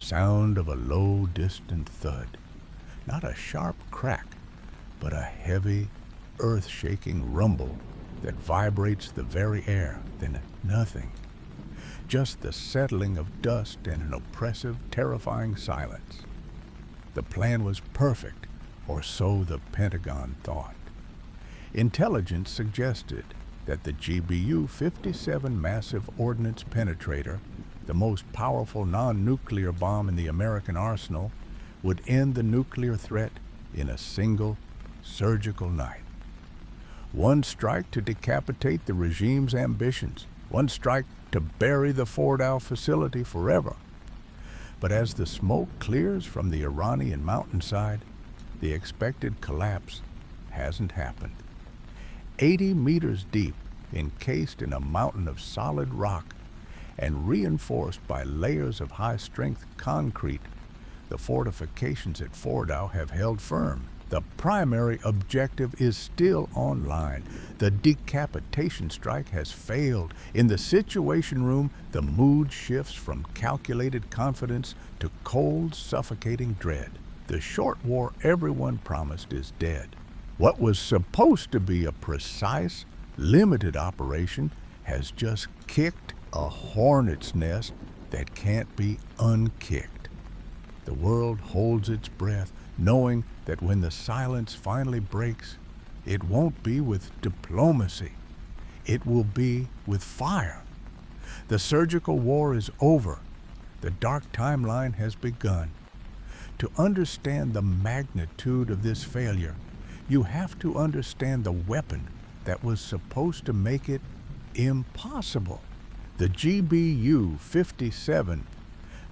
sound of a low, distant thud. Not a sharp crack, but a heavy, earth-shaking rumble that vibrates the very air, then nothing. Just the settling of dust and an oppressive, terrifying silence. The plan was perfect, or so the Pentagon thought. Intelligence suggested that the GBU-57 massive ordnance penetrator, the most powerful non-nuclear bomb in the American arsenal, would end the nuclear threat in a single, surgical night. One strike to decapitate the regime's ambitions, one strike to bury the Fordow facility forever. But as the smoke clears from the Iranian mountainside, the expected collapse hasn't happened. 80 meters deep, encased in a mountain of solid rock and reinforced by layers of high-strength concrete, the fortifications at Fordow have held firm. The primary objective is still online. The decapitation strike has failed. In the Situation Room, the mood shifts from calculated confidence to cold, suffocating dread. The short war everyone promised is dead. What was supposed to be a precise, limited operation has just kicked a hornet's nest that can't be unkicked. The world holds its breath, knowing that when the silence finally breaks, it won't be with diplomacy. It will be with fire. The surgical war is over. The dark timeline has begun. To understand the magnitude of this failure, you have to understand the weapon that was supposed to make it impossible. The GBU-57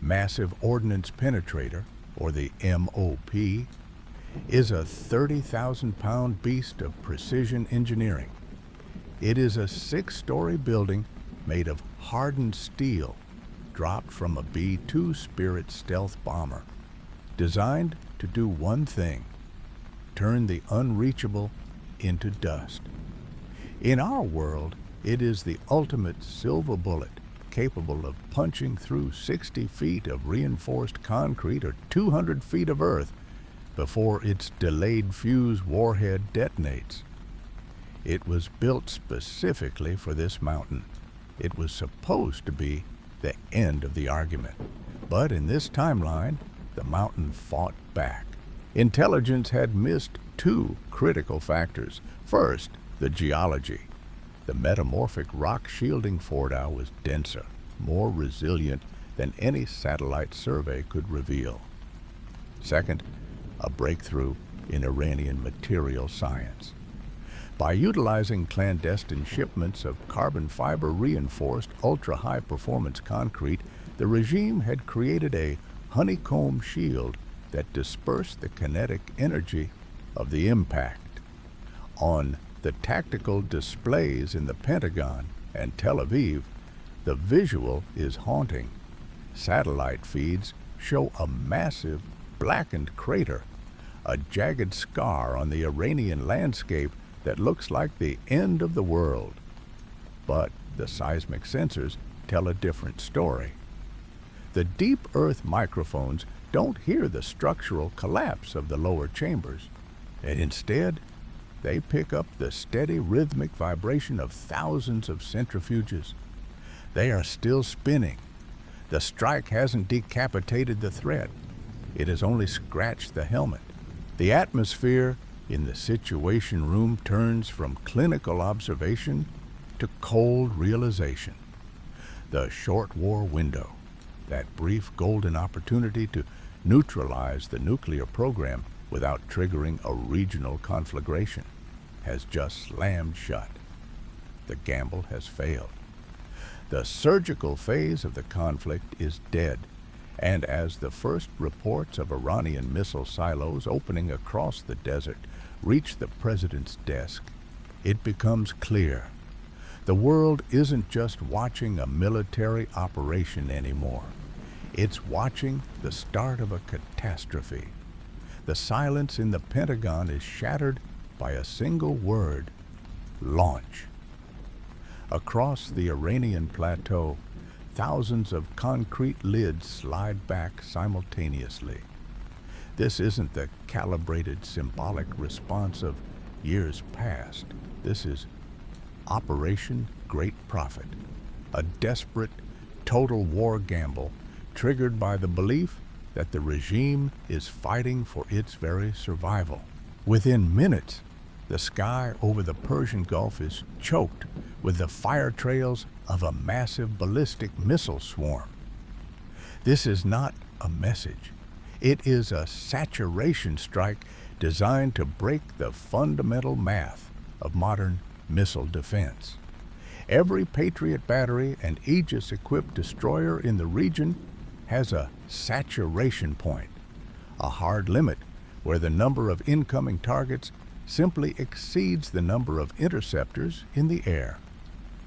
Massive Ordnance Penetrator, or the MOP, is a 30,000-pound beast of precision engineering. It is a 6-story building made of hardened steel, dropped from a B-2 Spirit stealth bomber, designed to do one thing: turn the unreachable into dust. In our world, it is the ultimate silver bullet, capable of punching through 60 feet of reinforced concrete or 200 feet of earth before its delayed fuse warhead detonates. It was built specifically for this mountain. It was supposed to be the end of the argument. But in this timeline, the mountain fought back. Intelligence had missed 2 critical factors. First, the geology. The metamorphic rock shielding Fordow was denser, more resilient than any satellite survey could reveal. Second, a breakthrough in Iranian material science. By utilizing clandestine shipments of carbon fiber reinforced ultra-high performance concrete, the regime had created a honeycomb shield that dispersed the kinetic energy of the impact. On the tactical displays in the Pentagon and Tel Aviv, the visual is haunting. Satellite feeds show a massive blackened crater, a jagged scar on the Iranian landscape that looks like the end of the world. But the seismic sensors tell a different story. The deep earth microphones don't hear the structural collapse of the lower chambers, and instead, they pick up the steady rhythmic vibration of thousands of centrifuges. They are still spinning. The strike hasn't decapitated the threat. It has only scratched the helmet. The atmosphere in the Situation Room turns from clinical observation to cold realization. The short war window, that brief golden opportunity to neutralize the nuclear program without triggering a regional conflagration, has just slammed shut. The gamble has failed. The surgical phase of the conflict is dead, and as the first reports of Iranian missile silos opening across the desert reach the president's desk, it becomes clear. The world isn't just watching a military operation anymore. It's watching the start of a catastrophe. The silence in the Pentagon is shattered by a single word: launch. Across the Iranian plateau, thousands of concrete lids slide back simultaneously. This isn't the calibrated symbolic response of years past. This is Operation Great Prophet, a desperate, total war gamble triggered by the belief that the regime is fighting for its very survival. Within minutes, the sky over the Persian Gulf is choked with the fire trails of a massive ballistic missile swarm. This is not a message. It is a saturation strike designed to break the fundamental math of modern missile defense. Every Patriot battery and Aegis-equipped destroyer in the region has a saturation point, a hard limit where the number of incoming targets simply exceeds the number of interceptors in the air.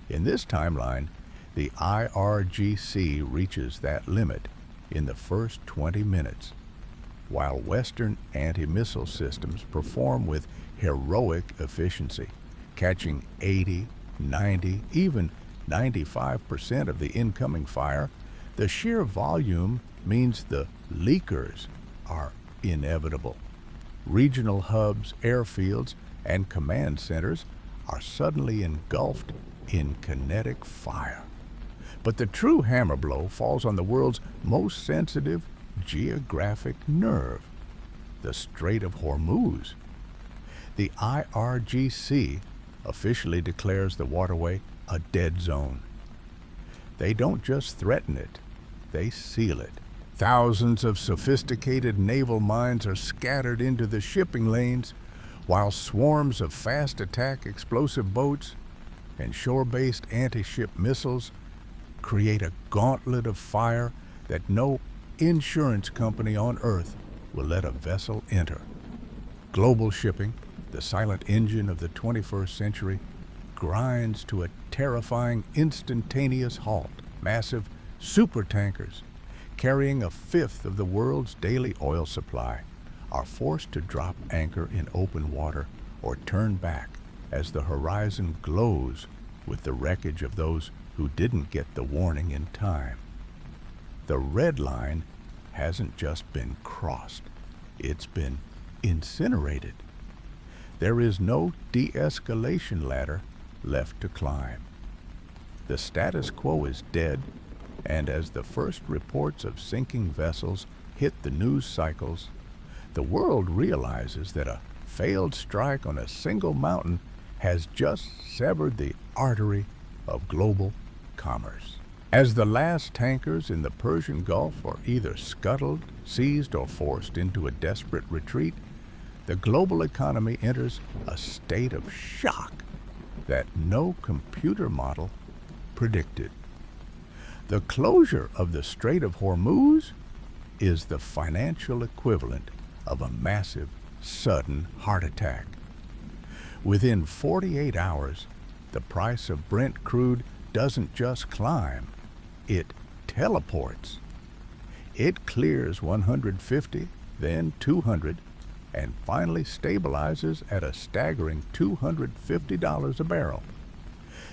In this timeline, the IRGC reaches that limit in the first 20 minutes, while Western anti-missile systems perform with heroic efficiency, catching 80, 90, even 95% of the incoming fire. The sheer volume means the leakers are inevitable. Regional hubs, airfields, and command centers are suddenly engulfed in kinetic fire. But the true hammer blow falls on the world's most sensitive geographic nerve, the Strait of Hormuz. The IRGC officially declares the waterway a dead zone. They don't just threaten it, they seal it. Thousands of sophisticated naval mines are scattered into the shipping lanes, while swarms of fast attack explosive boats and shore-based anti-ship missiles create a gauntlet of fire that no insurance company on Earth will let a vessel enter. Global shipping, the silent engine of the 21st century, grinds to a terrifying instantaneous halt. Massive supertankers, carrying a fifth of the world's daily oil supply, are forced to drop anchor in open water or turn back as the horizon glows with the wreckage of those who didn't get the warning in time. The red line hasn't just been crossed, it's been incinerated. There is no de-escalation ladder left to climb. The status quo is dead, and as the first reports of sinking vessels hit the news cycles, the world realizes that a failed strike on a single mountain has just severed the artery of global commerce. As the last tankers in the Persian Gulf are either scuttled, seized, or forced into a desperate retreat, the global economy enters a state of shock that no computer model predicted. The closure of the Strait of Hormuz is the financial equivalent of a massive, sudden heart attack. Within 48 hours, the price of Brent crude doesn't just climb, it teleports. It clears 150, then 200, and finally stabilizes at a staggering $250 a barrel.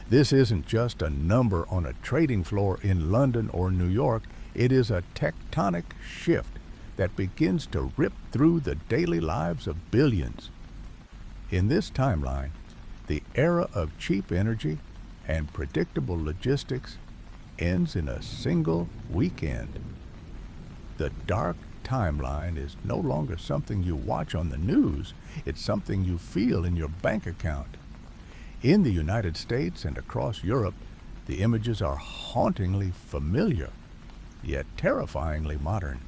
This isn't just a number on a trading floor in London or New York, it is a tectonic shift that begins to rip through the daily lives of billions. In this timeline, the era of cheap energy and predictable logistics ends in a single weekend. The dark timeline is no longer something you watch on the news, it's something you feel in your bank account. In the United States and across Europe, the images are hauntingly familiar, yet terrifyingly modern.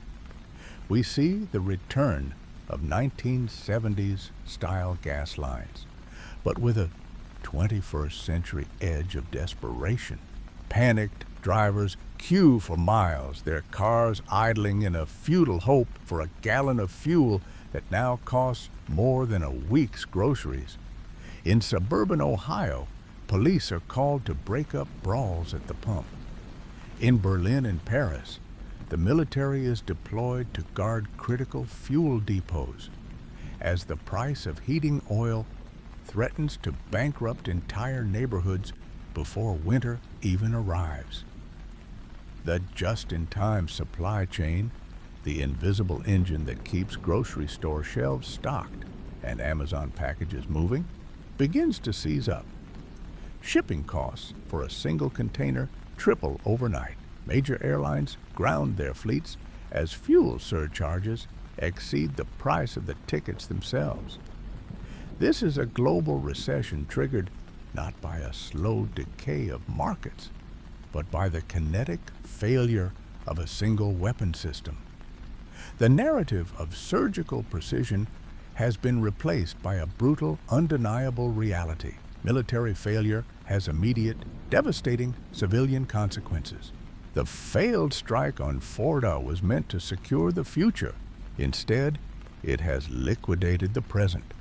We see the return of 1970s style gas lines, but with a 21st century edge of desperation. Panicked drivers queue for miles, their cars idling in a futile hope for a gallon of fuel that now costs more than a week's groceries. In suburban Ohio, police are called to break up brawls at the pump. In Berlin and Paris, the military is deployed to guard critical fuel depots as the price of heating oil threatens to bankrupt entire neighborhoods before winter even arrives. the just-in-time supply chain, the invisible engine that keeps grocery store shelves stocked and Amazon packages moving, begins to seize up. Shipping costs for a single container triple overnight. Major airlines ground their fleets as fuel surcharges exceed the price of the tickets themselves. This is a global recession triggered not by a slow decay of markets, but by the kinetic failure of a single weapon system. The narrative of surgical precision has been replaced by a brutal, undeniable reality. Military failure has immediate, devastating civilian consequences. The failed strike on Florida was meant to secure the future. Instead, it has liquidated the present.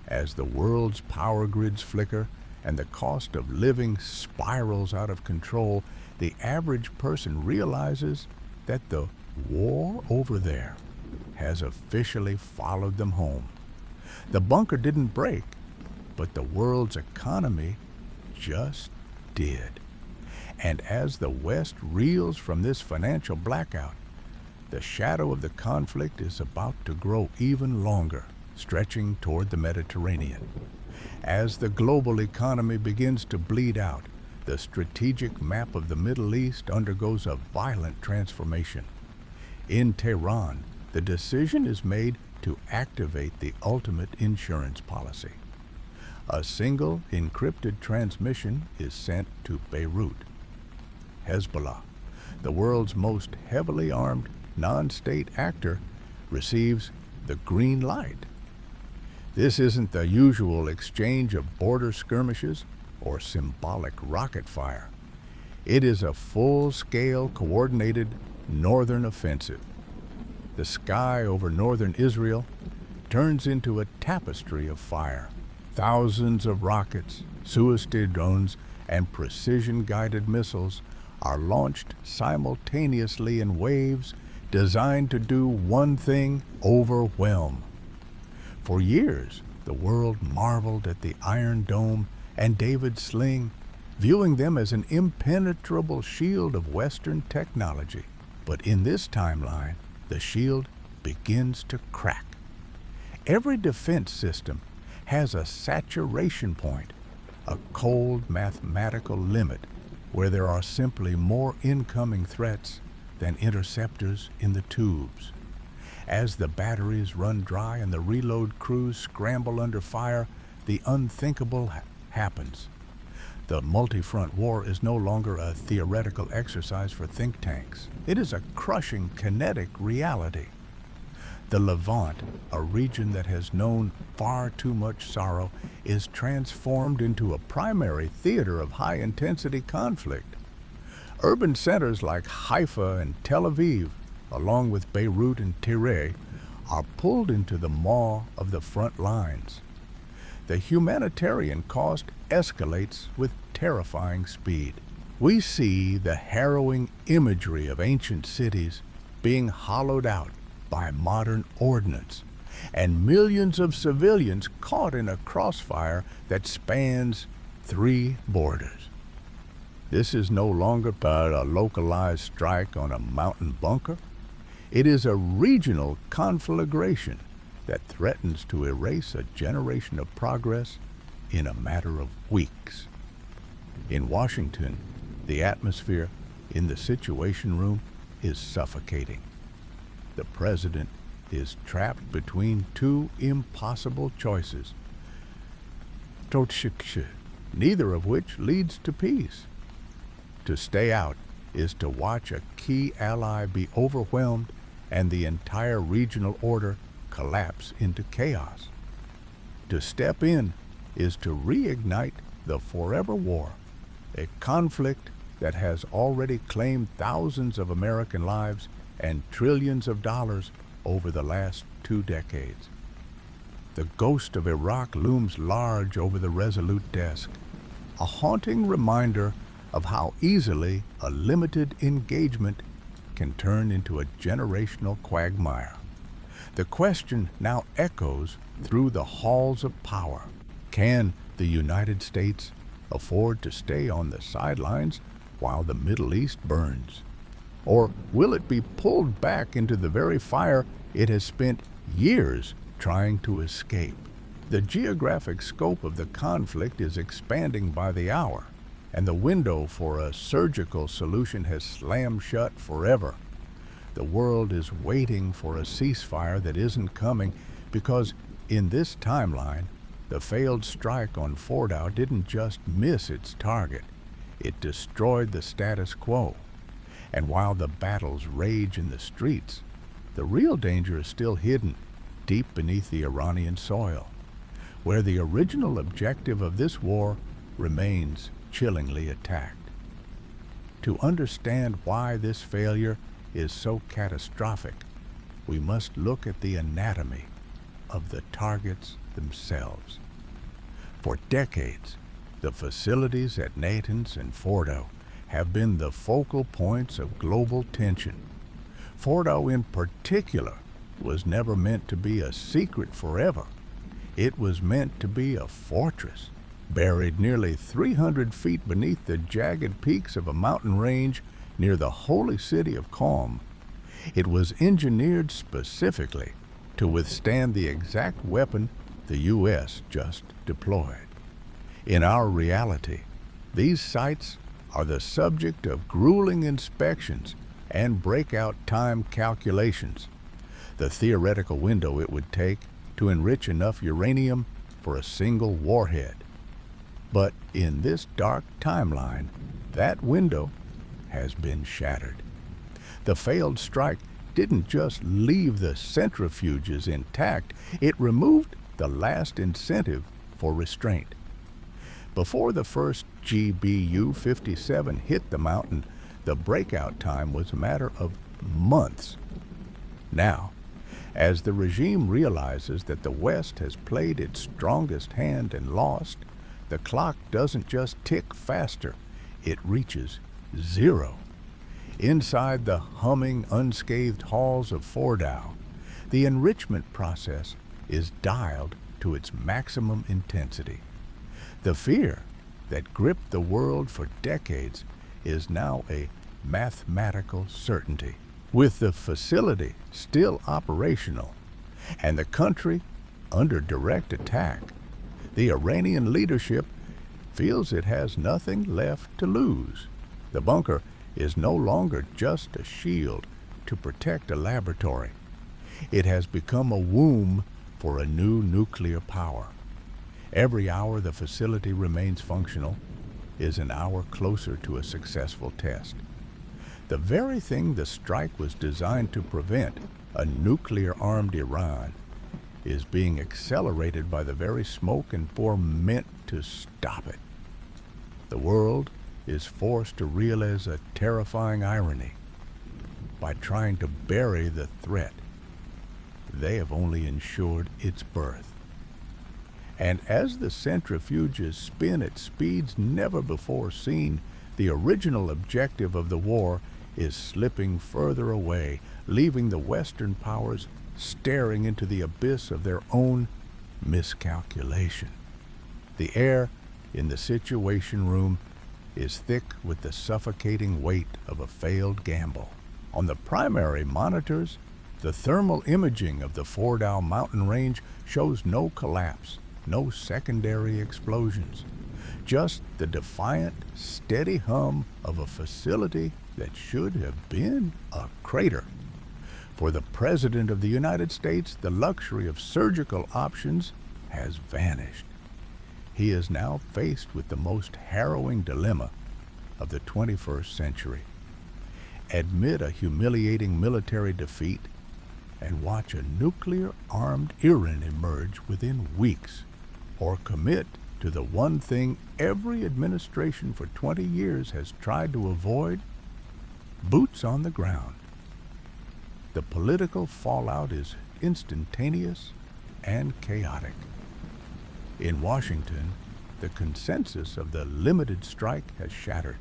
As the world's power grids flicker and the cost of living spirals out of control, the average person realizes that the war over there has officially followed them home. The bunker didn't break, but the world's economy just did. And as the West reels from this financial blackout, the shadow of the conflict is about to grow even longer, stretching toward the Mediterranean. As the global economy begins to bleed out, the strategic map of the Middle East undergoes a violent transformation. In Tehran, the decision is made to activate the ultimate insurance policy. A single encrypted transmission is sent to Beirut. Hezbollah, the world's most heavily armed non-state actor, receives the green light. This isn't the usual exchange of border skirmishes or symbolic rocket fire. It is a full-scale, coordinated northern offensive. The sky over northern Israel turns into a tapestry of fire. Thousands of rockets, Suicide drones, and precision-guided missiles are launched simultaneously in waves designed to do one thing: overwhelm. For years, the world marveled at the Iron Dome and David's sling, viewing them as an impenetrable shield of Western technology. But in this timeline, the shield begins to crack. Every defense system has a saturation point, a cold mathematical limit where there are simply more incoming threats than interceptors in the tubes. As the batteries run dry and the reload crews scramble under fire, the unthinkable happens. The multi-front war is no longer a theoretical exercise for think tanks. It is a crushing kinetic reality. The Levant, a region that has known far too much sorrow, is transformed into a primary theater of high-intensity conflict. Urban centers like Haifa and Tel Aviv, along with Beirut and Tyre, are pulled into the maw of the front lines. The humanitarian cost escalates with terrifying speed. We see the harrowing imagery of ancient cities being hollowed out by modern ordnance, and millions of civilians caught in a crossfire that spans 3 borders. This is no longer but a localized strike on a mountain bunker. It is a regional conflagration that threatens to erase a generation of progress in a matter of weeks. In Washington, the atmosphere in the Situation Room is suffocating. The president is trapped between 2 impossible choices, neither of which leads to peace. To stay out is to watch a key ally be overwhelmed and the entire regional order collapse into chaos. To step in is to reignite the forever war, a conflict that has already claimed thousands of American lives and trillions of dollars over the last 2 decades. The ghost of Iraq looms large over the resolute desk, a haunting reminder of how easily a limited engagement can turn into a generational quagmire. The question now echoes through the halls of power. Can the United States afford to stay on the sidelines while the Middle East burns? Or will it be pulled back into the very fire it has spent years trying to escape? The geographic scope of the conflict is expanding by the hour, and the window for a surgical solution has slammed shut forever. The world is waiting for a ceasefire that isn't coming because, in this timeline, the failed strike on Fordow didn't just miss its target, it destroyed the status quo. And while the battles rage in the streets, the real danger is still hidden deep beneath the Iranian soil, where the original objective of this war remains chillingly attacked. To understand why this failure is so catastrophic, we must look at the anatomy of the targets themselves. For decades, the facilities at Natanz and Fordow have been the focal points of global tension. Fordow in particular was never meant to be a secret forever. It was meant to be a fortress, buried nearly 300 feet beneath the jagged peaks of a mountain range near the holy city of Qom. It was engineered specifically to withstand the exact weapon the U.S. just deployed. In our reality, these sites are the subject of grueling inspections and breakout time calculations, the theoretical window it would take to enrich enough uranium for a single warhead. But in this dark timeline, that window has been shattered. The failed strike didn't just leave the centrifuges intact, it removed the last incentive for restraint. Before the first GBU-57 hit the mountain, the breakout time was a matter of months. Now, as the regime realizes that the West has played its strongest hand and lost, the clock doesn't just tick faster, it reaches zero. Inside the humming, unscathed halls of Fordow, the enrichment process is dialed to its maximum intensity. The fear that gripped the world for decades is now a mathematical certainty. With the facility still operational and the country under direct attack, the Iranian leadership feels it has nothing left to lose. The bunker is no longer just a shield to protect a laboratory. It has become a womb for a new nuclear power. Every hour the facility remains functional is an hour closer to a successful test. The very thing the strike was designed to prevent, a nuclear-armed Iran, is being accelerated by the very smoke and bore meant to stop it. The world is forced to realize a terrifying irony. By trying to bury the threat, they have only ensured its birth. And as the centrifuges spin at speeds never before seen, the original objective of the war is slipping further away, leaving the Western powers staring into the abyss of their own miscalculation. The air in the Situation Room is thick with the suffocating weight of a failed gamble. On the primary monitors, the thermal imaging of the Fordow mountain range shows no collapse, no secondary explosions, just the defiant, steady hum of a facility that should have been a crater. For the President of the United States, the luxury of surgical options has vanished. He is now faced with the most harrowing dilemma of the 21st century. Admit a humiliating military defeat and watch a nuclear-armed Iran emerge within weeks, or commit to the one thing every administration for 20 years has tried to avoid: boots on the ground. The political fallout is instantaneous and chaotic. In Washington, the consensus of the limited strike has shattered.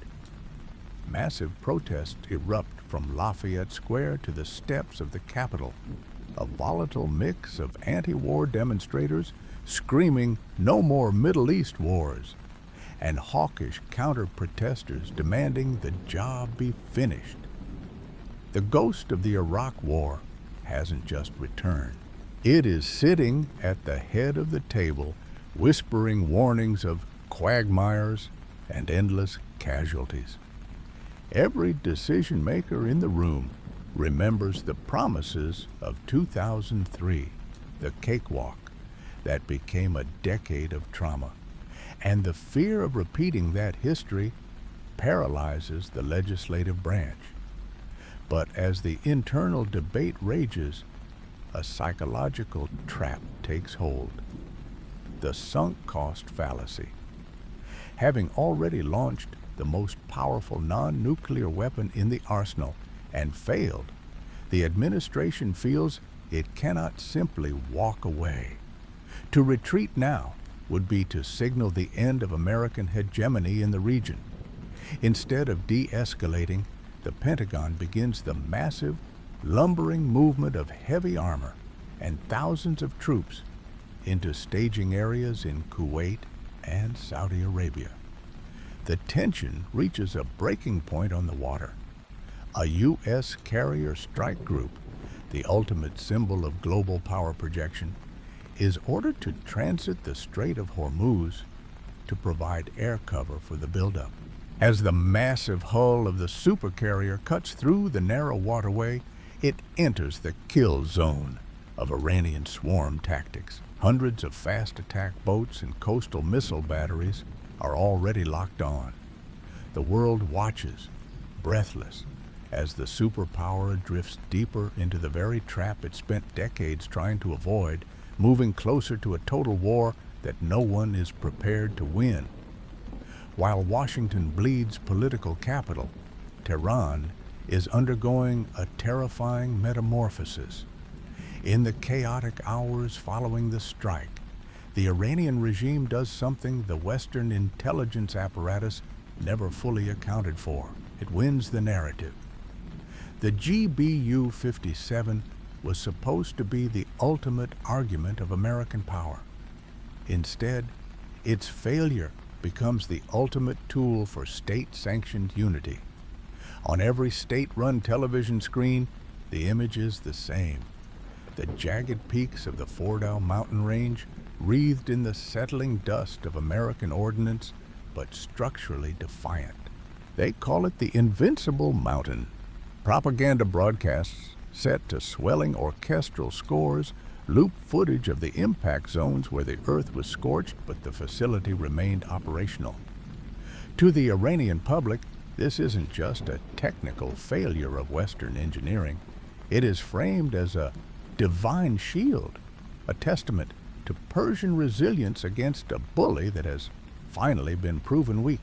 Massive protests erupt from Lafayette Square to the steps of the Capitol, a volatile mix of anti-war demonstrators screaming "No more Middle East wars," and hawkish counter-protesters demanding the job be finished. The ghost of the Iraq War hasn't just returned. It is sitting at the head of the table, whispering warnings of quagmires and endless casualties. Every decision maker in the room remembers the promises of 2003, the cakewalk that became a decade of trauma, and the fear of repeating that history paralyzes the legislative branch. But as the internal debate rages, a psychological trap takes hold. The sunk cost fallacy. Having already launched the most powerful non-nuclear weapon in the arsenal and failed, the administration feels it cannot simply walk away. To retreat now would be to signal the end of American hegemony in the region. Instead of de-escalating, the Pentagon begins the massive, lumbering movement of heavy armor and thousands of troops into staging areas in Kuwait and Saudi Arabia. The tension reaches a breaking point on the water. A U.S. carrier strike group, the ultimate symbol of global power projection, is ordered to transit the Strait of Hormuz to provide air cover for the buildup. As the massive hull of the supercarrier cuts through the narrow waterway, it enters the kill zone of Iranian swarm tactics. Hundreds of fast attack boats and coastal missile batteries are already locked on. The world watches, breathless, as the superpower drifts deeper into the very trap it spent decades trying to avoid, moving closer to a total war that no one is prepared to win. While Washington bleeds political capital, Tehran is undergoing a terrifying metamorphosis. In the chaotic hours following the strike, the Iranian regime does something the Western intelligence apparatus never fully accounted for. It wins the narrative. The GBU-57 was supposed to be the ultimate argument of American power. Instead, its failure becomes the ultimate tool for state-sanctioned unity. On every state-run television screen, the image is the same. The jagged peaks of the Fordow mountain range, wreathed in the settling dust of American ordnance, but structurally defiant. They call it the Invincible Mountain. Propaganda broadcasts set to swelling orchestral scores loop footage of the impact zones where the earth was scorched but the facility remained operational. To the Iranian public, this isn't just a technical failure of Western engineering. It is framed as a divine shield, a testament to Persian resilience against a bully that has finally been proven weak.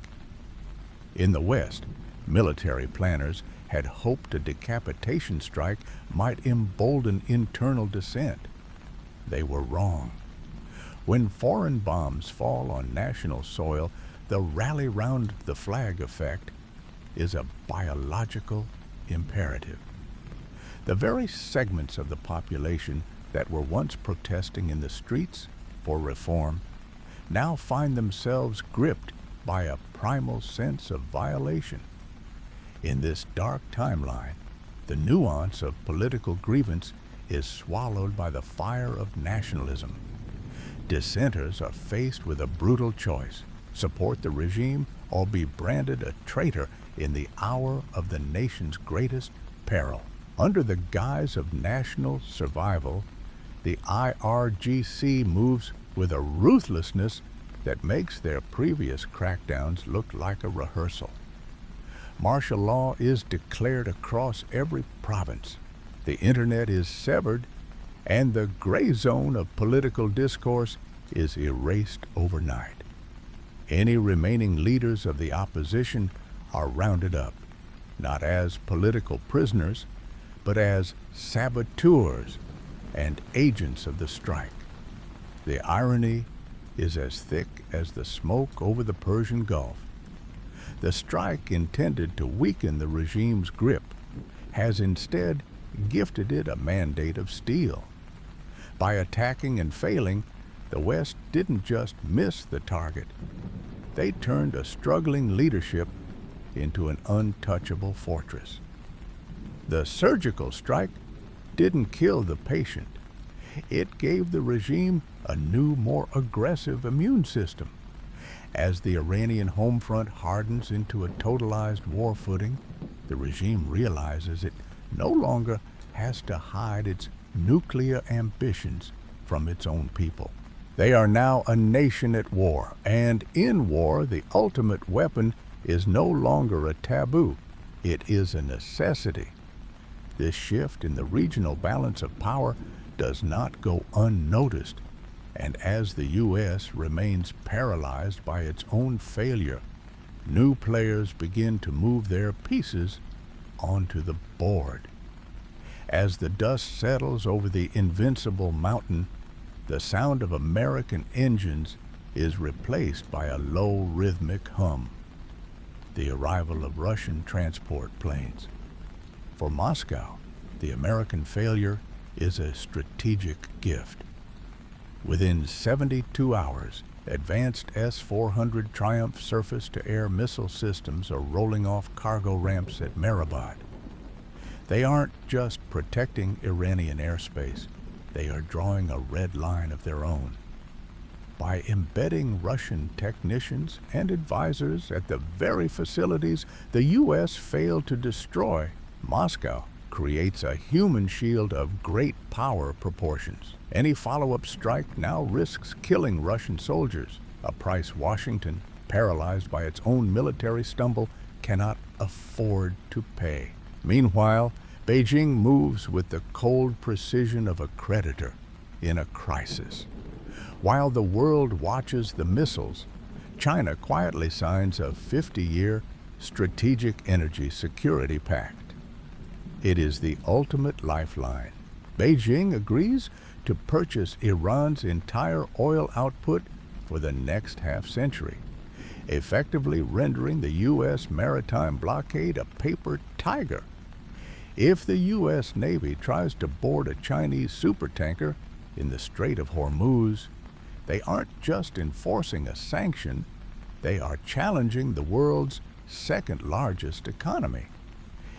In the West, military planners had hoped a decapitation strike might embolden internal dissent. They were wrong. When foreign bombs fall on national soil, the rally round the flag effect is a biological imperative. The very segments of the population that were once protesting in the streets for reform now find themselves gripped by a primal sense of violation. In this dark timeline, the nuance of political grievance is swallowed by the fire of nationalism. Dissenters are faced with a brutal choice: support the regime or be branded a traitor in the hour of the nation's greatest peril. Under the guise of national survival, the IRGC moves with a ruthlessness that makes their previous crackdowns look like a rehearsal. Martial law is declared across every province. The internet is severed, and the gray zone of political discourse is erased overnight. Any remaining leaders of the opposition are rounded up, not as political prisoners, but as saboteurs and agents of the strike. The irony is as thick as the smoke over the Persian Gulf. The strike, intended to weaken the regime's grip, has instead gifted it a mandate of steel. By attacking and failing, the West didn't just miss the target. They turned a struggling leadership into an untouchable fortress. The surgical strike didn't kill the patient. It gave the regime a new, more aggressive immune system. As the Iranian home front hardens into a totalized war footing, the regime realizes it no longer has to hide its nuclear ambitions from its own people. They are now a nation at war, and in war, the ultimate weapon is no longer a taboo. It is a necessity. This shift in the regional balance of power does not go unnoticed, and as the U.S. remains paralyzed by its own failure, new players begin to move their pieces onto the board. As the dust settles over the invincible mountain, the sound of American engines is replaced by a low rhythmic hum. The arrival of Russian transport planes. For Moscow, the American failure is a strategic gift. Within 72 hours, advanced S-400 Triumph surface-to-air missile systems are rolling off cargo ramps at Mehrabad. They aren't just protecting Iranian airspace, they are drawing a red line of their own. By embedding Russian technicians and advisors at the very facilities the U.S. failed to destroy, Moscow creates a human shield of great power proportions. Any follow-up strike now risks killing Russian soldiers, a price Washington, paralyzed by its own military stumble, cannot afford to pay. Meanwhile, Beijing moves with the cold precision of a creditor in a crisis. While the world watches the missiles, China quietly signs a 50-year Strategic Energy Security Pact. It is the ultimate lifeline. Beijing agrees to purchase Iran's entire oil output for the next half-century, effectively rendering the U.S. maritime blockade a paper tiger. If the U.S. Navy tries to board a Chinese supertanker in the Strait of Hormuz, they aren't just enforcing a sanction, they are challenging the world's second-largest economy.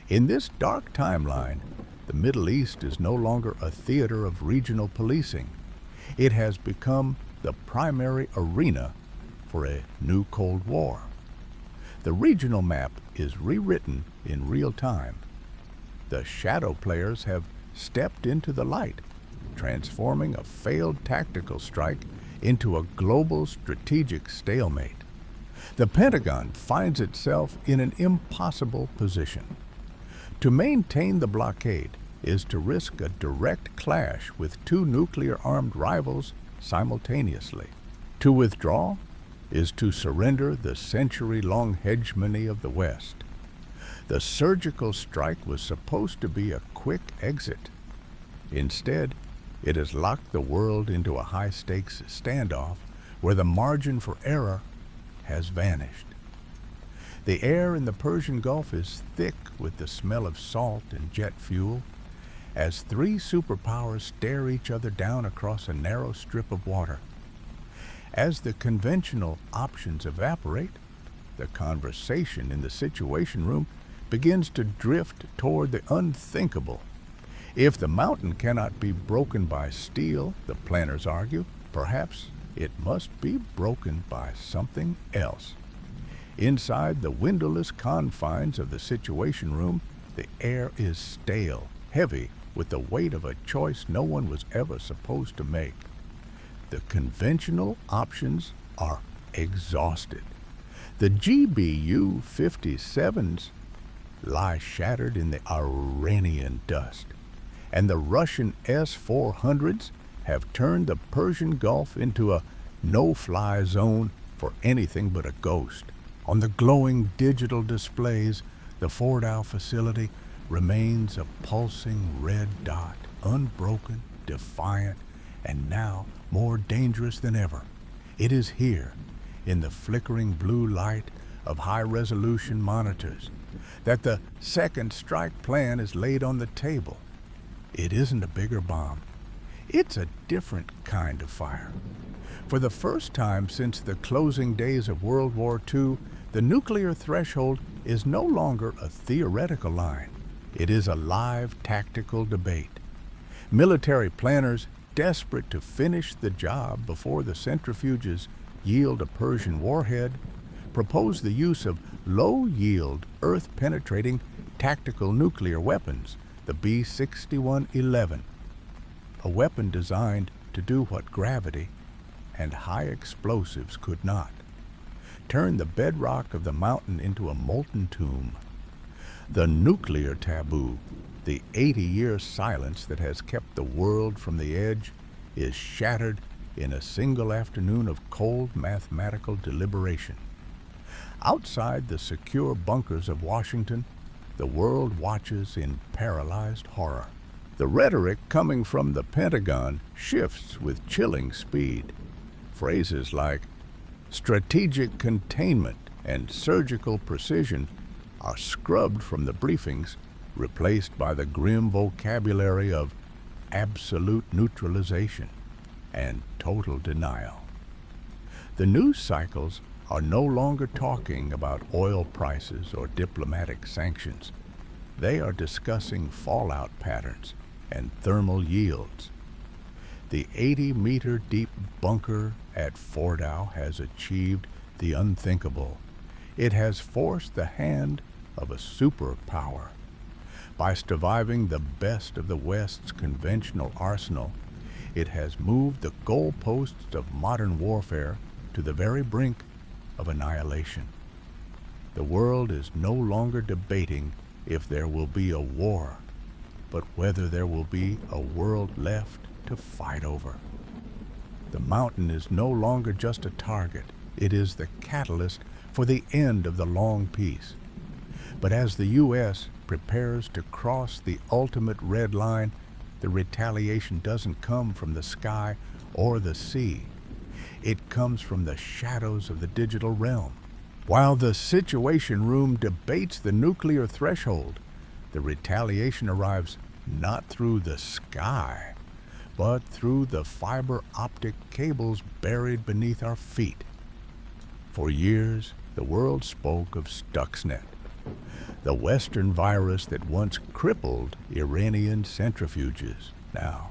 In this dark timeline, the Middle East is no longer a theater of regional policing. It has become the primary arena for a new Cold War. The regional map is rewritten in real time. The shadow players have stepped into the light, transforming a failed tactical strike into a global strategic stalemate. The Pentagon finds itself in an impossible position. To maintain the blockade is to risk a direct clash with two nuclear-armed rivals simultaneously. To withdraw is to surrender the century-long hegemony of the West. The surgical strike was supposed to be a quick exit. Instead, it has locked the world into a high-stakes standoff where the margin for error has vanished. The air in the Persian Gulf is thick with the smell of salt and jet fuel as three superpowers stare each other down across a narrow strip of water. As the conventional options evaporate, the conversation in the Situation Room begins to drift toward the unthinkable. If the mountain cannot be broken by steel, the planners argue, perhaps it must be broken by something else. Inside the windowless confines of the Situation Room, the air is stale, heavy with the weight of a choice no one was ever supposed to make. The conventional options are exhausted. The GBU-57s lie shattered in the Iranian dust, and the Russian S-400s have turned the Persian Gulf into a no-fly zone for anything but a ghost. On the glowing digital displays, the Fordow facility remains a pulsing red dot, unbroken, defiant, and now more dangerous than ever. It is here, in the flickering blue light of high-resolution monitors, that the second strike plan is laid on the table. It isn't a bigger bomb. It's a different kind of fire. For the first time since the closing days of World War II, the nuclear threshold is no longer a theoretical line. It is a live tactical debate. Military planners, desperate to finish the job before the centrifuges yield a Persian warhead, propose the use of low-yield, earth-penetrating tactical nuclear weapons, the B-6111, a weapon designed to do what gravity and high explosives could not: turn the bedrock of the mountain into a molten tomb. The nuclear taboo, the 80-year silence that has kept the world from the edge, is shattered in a single afternoon of cold mathematical deliberation. Outside the secure bunkers of Washington, the world watches in paralyzed horror. The rhetoric coming from the Pentagon shifts with chilling speed. Phrases like strategic containment and surgical precision are scrubbed from the briefings, replaced by the grim vocabulary of absolute neutralization and total denial. The news cycles are no longer talking about oil prices or diplomatic sanctions. They are discussing fallout patterns and thermal yields. The 80-meter deep bunker at Fordow has achieved the unthinkable. It has forced the hand of a superpower. By surviving the best of the West's conventional arsenal, it has moved the goalposts of modern warfare to the very brink of annihilation. The world is no longer debating if there will be a war, but whether there will be a world left to fight over. The mountain is no longer just a target, it is the catalyst for the end of the long peace. But as the U.S. prepares to cross the ultimate red line, the retaliation doesn't come from the sky or the sea. It comes from the shadows of the digital realm. While the Situation Room debates the nuclear threshold, the retaliation arrives not through the sky, but through the fiber optic cables buried beneath our feet. For years, the world spoke of Stuxnet, the Western virus that once crippled Iranian centrifuges. Now,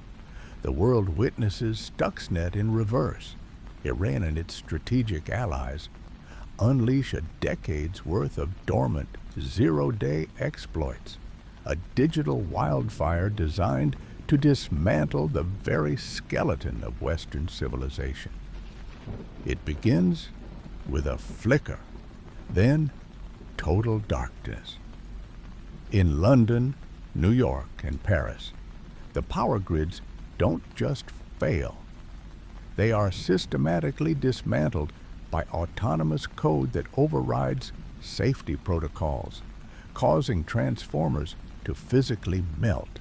the world witnesses Stuxnet in reverse. Iran and its strategic allies unleash a decade's worth of dormant, zero-day exploits, a digital wildfire designed to dismantle the very skeleton of Western civilization. It begins with a flicker, then total darkness. In London, New York, and Paris, the power grids don't just fail. They are systematically dismantled by autonomous code that overrides safety protocols, causing transformers to physically melt.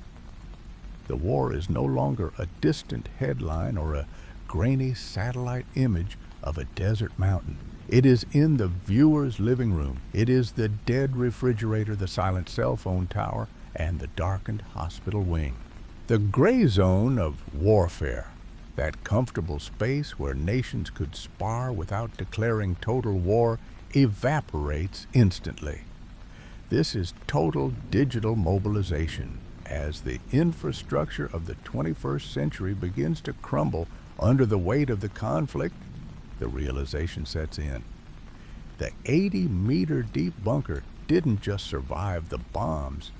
The war is no longer a distant headline or a grainy satellite image of a desert mountain. It is in the viewer's living room. It is the dead refrigerator, the silent cell phone tower, and the darkened hospital wing. The gray zone of warfare, that comfortable space where nations could spar without declaring total war, evaporates instantly. This is total digital mobilization. As the infrastructure of the 21st century begins to crumble under the weight of the conflict, the realization sets in. The 80-meter deep bunker didn't just survive the bombs.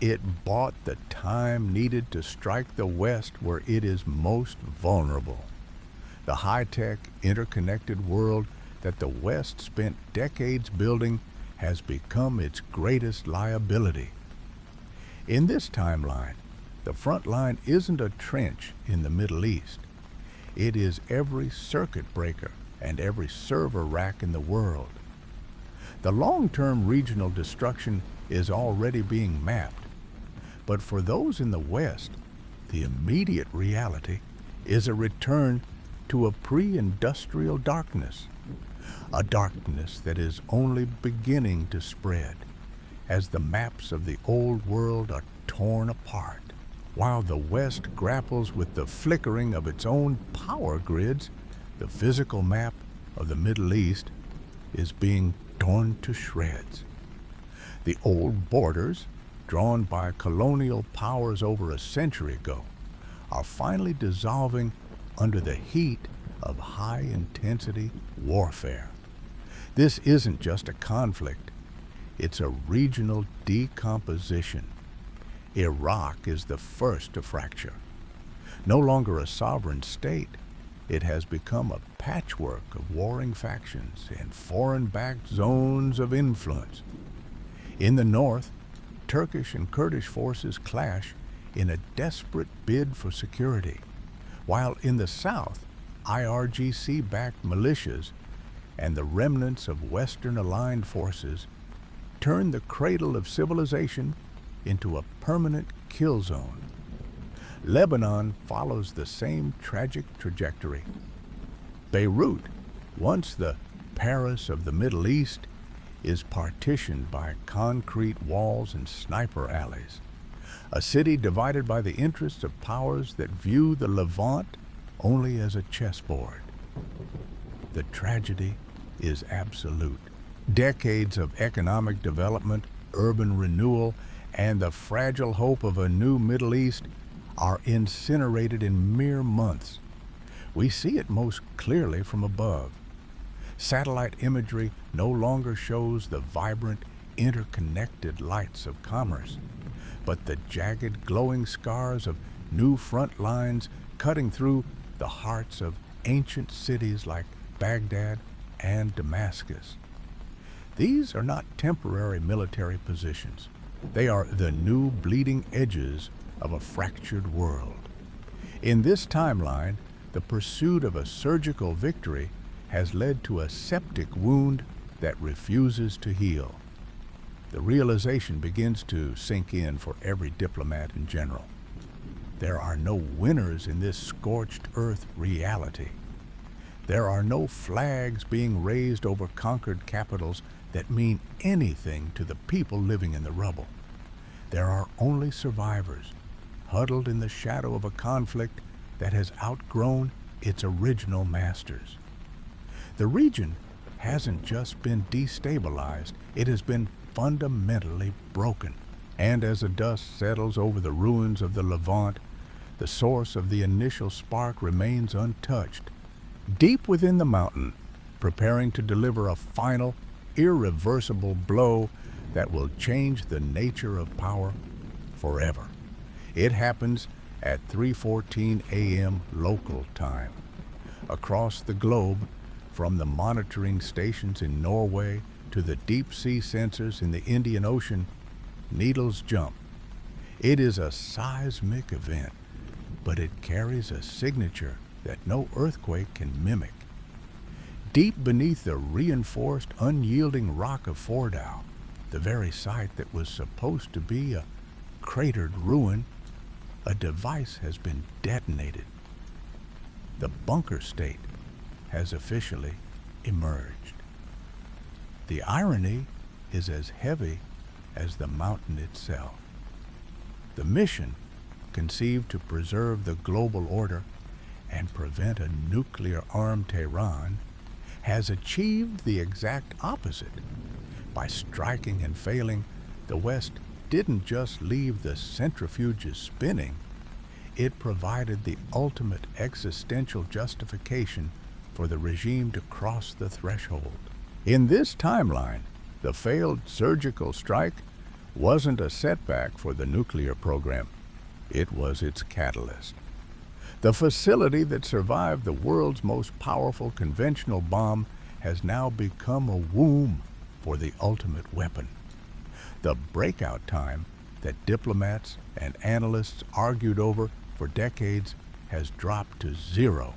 It bought the time needed to strike the West where it is most vulnerable. The high-tech, interconnected world that the West spent decades building has become its greatest liability. In this timeline, the front line isn't a trench in the Middle East. It is every circuit breaker and every server rack in the world. The long-term regional destruction is already being mapped. But for those in the West, the immediate reality is a return to a pre-industrial darkness, a darkness that is only beginning to spread as the maps of the old world are torn apart. While the West grapples with the flickering of its own power grids, the physical map of the Middle East is being torn to shreds. The old borders, drawn by colonial powers over a century ago, are finally dissolving under the heat of high-intensity warfare. This isn't just a conflict, it's a regional decomposition. Iraq is the first to fracture. No longer a sovereign state, it has become a patchwork of warring factions and foreign-backed zones of influence. In the north, Turkish and Kurdish forces clash in a desperate bid for security, while in the south, IRGC-backed militias and the remnants of Western-aligned forces turn the cradle of civilization into a permanent kill zone. Lebanon follows the same tragic trajectory. Beirut, once the Paris of the Middle East, is partitioned by concrete walls and sniper alleys. A city divided by the interests of powers that view the Levant only as a chessboard. The tragedy is absolute. Decades of economic development, urban renewal, and the fragile hope of a new Middle East are incinerated in mere months. We see it most clearly from above. Satellite imagery no longer shows the vibrant, interconnected lights of commerce, but the jagged, glowing scars of new front lines cutting through the hearts of ancient cities like Baghdad and Damascus. These are not temporary military positions. They are the new bleeding edges of a fractured world. In this timeline, the pursuit of a surgical victory has led to a septic wound that refuses to heal. The realization begins to sink in for every diplomat and general. There are no winners in this scorched earth reality. There are no flags being raised over conquered capitals that mean anything to the people living in the rubble. There are only survivors, huddled in the shadow of a conflict that has outgrown its original masters. The region hasn't just been destabilized, it has been fundamentally broken. And as the dust settles over the ruins of the Levant, the source of the initial spark remains untouched. Deep within the mountain, preparing to deliver a final, irreversible blow that will change the nature of power forever. It happens at 3:14 a.m. local time. Across the globe, from the monitoring stations in Norway to the deep-sea sensors in the Indian Ocean, needles jump. It is a seismic event, but it carries a signature that no earthquake can mimic. Deep beneath the reinforced, unyielding rock of Fordow, the very site that was supposed to be a cratered ruin, a device has been detonated. The bunker state has officially emerged. The irony is as heavy as the mountain itself. The mission, conceived to preserve the global order and prevent a nuclear-armed Tehran, has achieved the exact opposite. By striking and failing, the West didn't just leave the centrifuges spinning, it provided the ultimate existential justification for the regime to cross the threshold. In this timeline, the failed surgical strike wasn't a setback for the nuclear program. It was its catalyst. The facility that survived the world's most powerful conventional bomb has now become a womb for the ultimate weapon. The breakout time that diplomats and analysts argued over for decades has dropped to zero.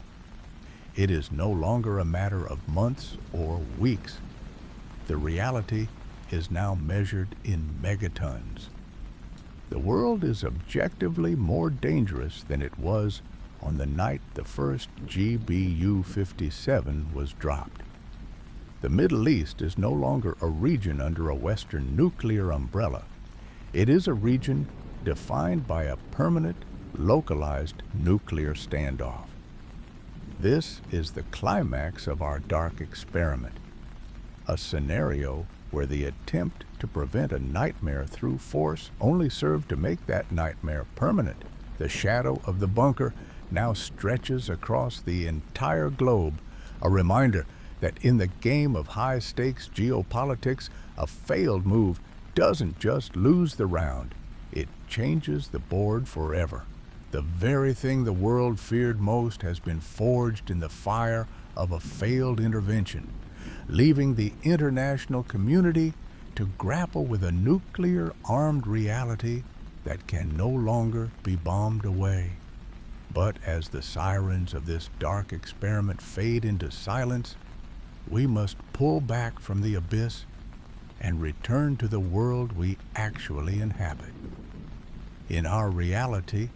It is no longer a matter of months or weeks. The reality is now measured in megatons. The world is objectively more dangerous than it was on the night the first GBU-57 was dropped. The Middle East is no longer a region under a Western nuclear umbrella. It is a region defined by a permanent, localized nuclear standoff. This is the climax of our dark experiment, a scenario where the attempt to prevent a nightmare through force only served to make that nightmare permanent. The shadow of the bunker now stretches across the entire globe, a reminder that in the game of high-stakes geopolitics, a failed move doesn't just lose the round, it changes the board forever. The very thing the world feared most has been forged in the fire of a failed intervention, leaving the international community to grapple with a nuclear-armed reality that can no longer be bombed away. But as the sirens of this dark experiment fade into silence, we must pull back from the abyss and return to the world we actually inhabit. In our reality,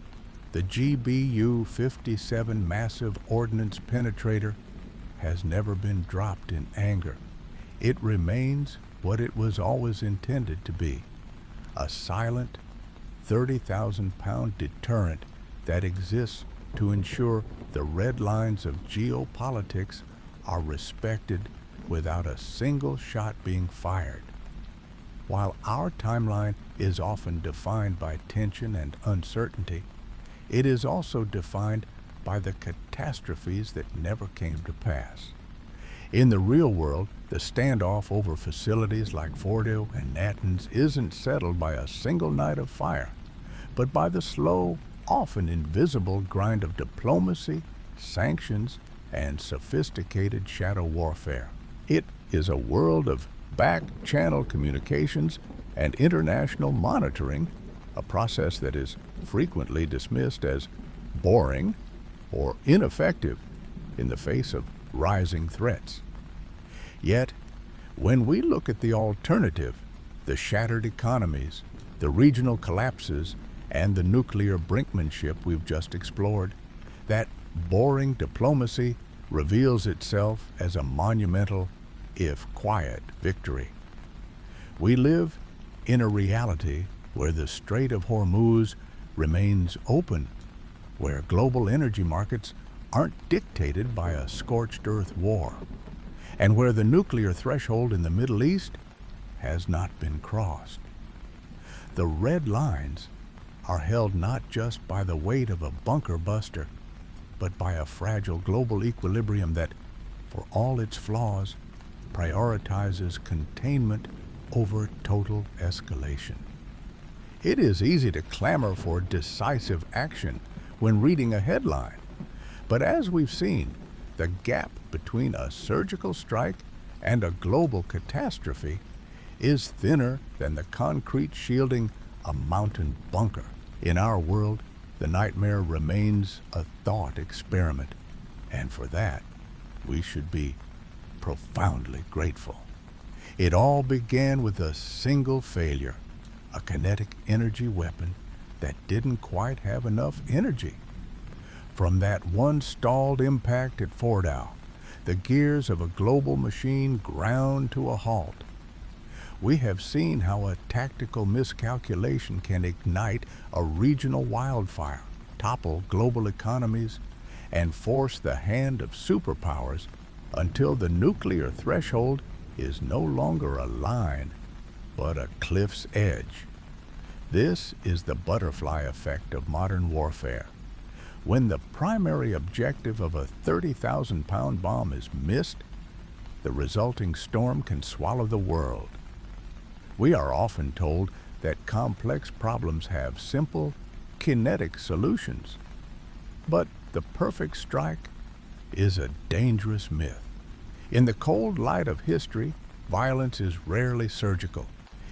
the GBU-57 massive ordnance penetrator has never been dropped in anger. It remains what it was always intended to be, a silent, 30,000-pound deterrent that exists to ensure the red lines of geopolitics are respected without a single shot being fired. While our timeline is often defined by tension and uncertainty, it is also defined by the catastrophes that never came to pass. In the real world, the standoff over facilities like Fordo and Natanz isn't settled by a single night of fire, but by the slow, often invisible grind of diplomacy, sanctions, and sophisticated shadow warfare. It is a world of back-channel communications and international monitoring, a process that is frequently dismissed as boring or ineffective in the face of rising threats. Yet, when we look at the alternative, the shattered economies, the regional collapses, and the nuclear brinkmanship we've just explored, that boring diplomacy reveals itself as a monumental, if quiet, victory. We live in a reality where the Strait of Hormuz remains open, where global energy markets aren't dictated by a scorched earth war, and where the nuclear threshold in the Middle East has not been crossed. The red lines are held not just by the weight of a bunker buster, but by a fragile global equilibrium that, for all its flaws, prioritizes containment over total escalation. It is easy to clamor for decisive action when reading a headline, but as we've seen, the gap between a surgical strike and a global catastrophe is thinner than the concrete shielding a mountain bunker. In our world, the nightmare remains a thought experiment, and for that, we should be profoundly grateful. It all began with a single failure, a kinetic energy weapon that didn't quite have enough energy. From that one stalled impact at Fordow, the gears of a global machine ground to a halt. We have seen how a tactical miscalculation can ignite a regional wildfire, topple global economies, and force the hand of superpowers until the nuclear threshold is no longer a line, but a cliff's edge. This is the butterfly effect of modern warfare. When the primary objective of a 30,000-pound bomb is missed, the resulting storm can swallow the world. We are often told that complex problems have simple, kinetic solutions. But the perfect strike is a dangerous myth. In the cold light of history, violence is rarely surgical.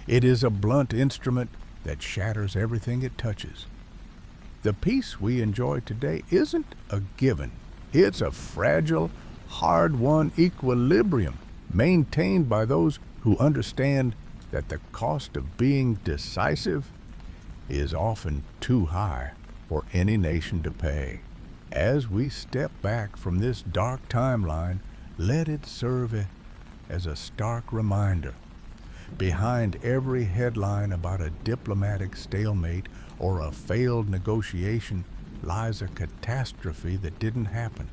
It is a blunt instrument that shatters everything it touches. The peace we enjoy today isn't a given. It's a fragile, hard-won equilibrium maintained by those who understand that the cost of being decisive is often too high for any nation to pay. As we step back from this dark timeline, let it serve as a stark reminder. Behind every headline about a diplomatic stalemate or a failed negotiation lies a catastrophe that didn't happen.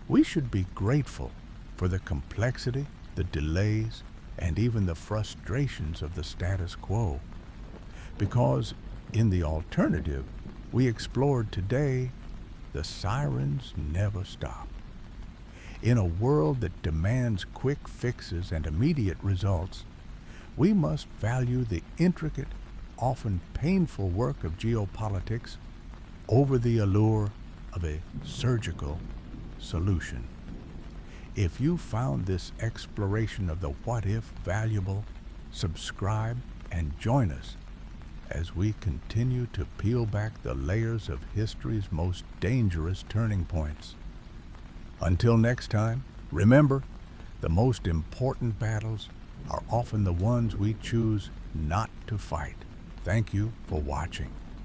We should be grateful for the complexity, the delays, and even the frustrations of the status quo. Because in the alternative we explored today, the sirens never stop. In a world that demands quick fixes and immediate results, we must value the intricate, often painful work of geopolitics over the allure of a surgical solution. If you found this exploration of the what-if valuable, subscribe and join us as we continue to peel back the layers of history's most dangerous turning points. Until next time, remember, the most important battles are often the ones we choose not to fight. Thank you for watching.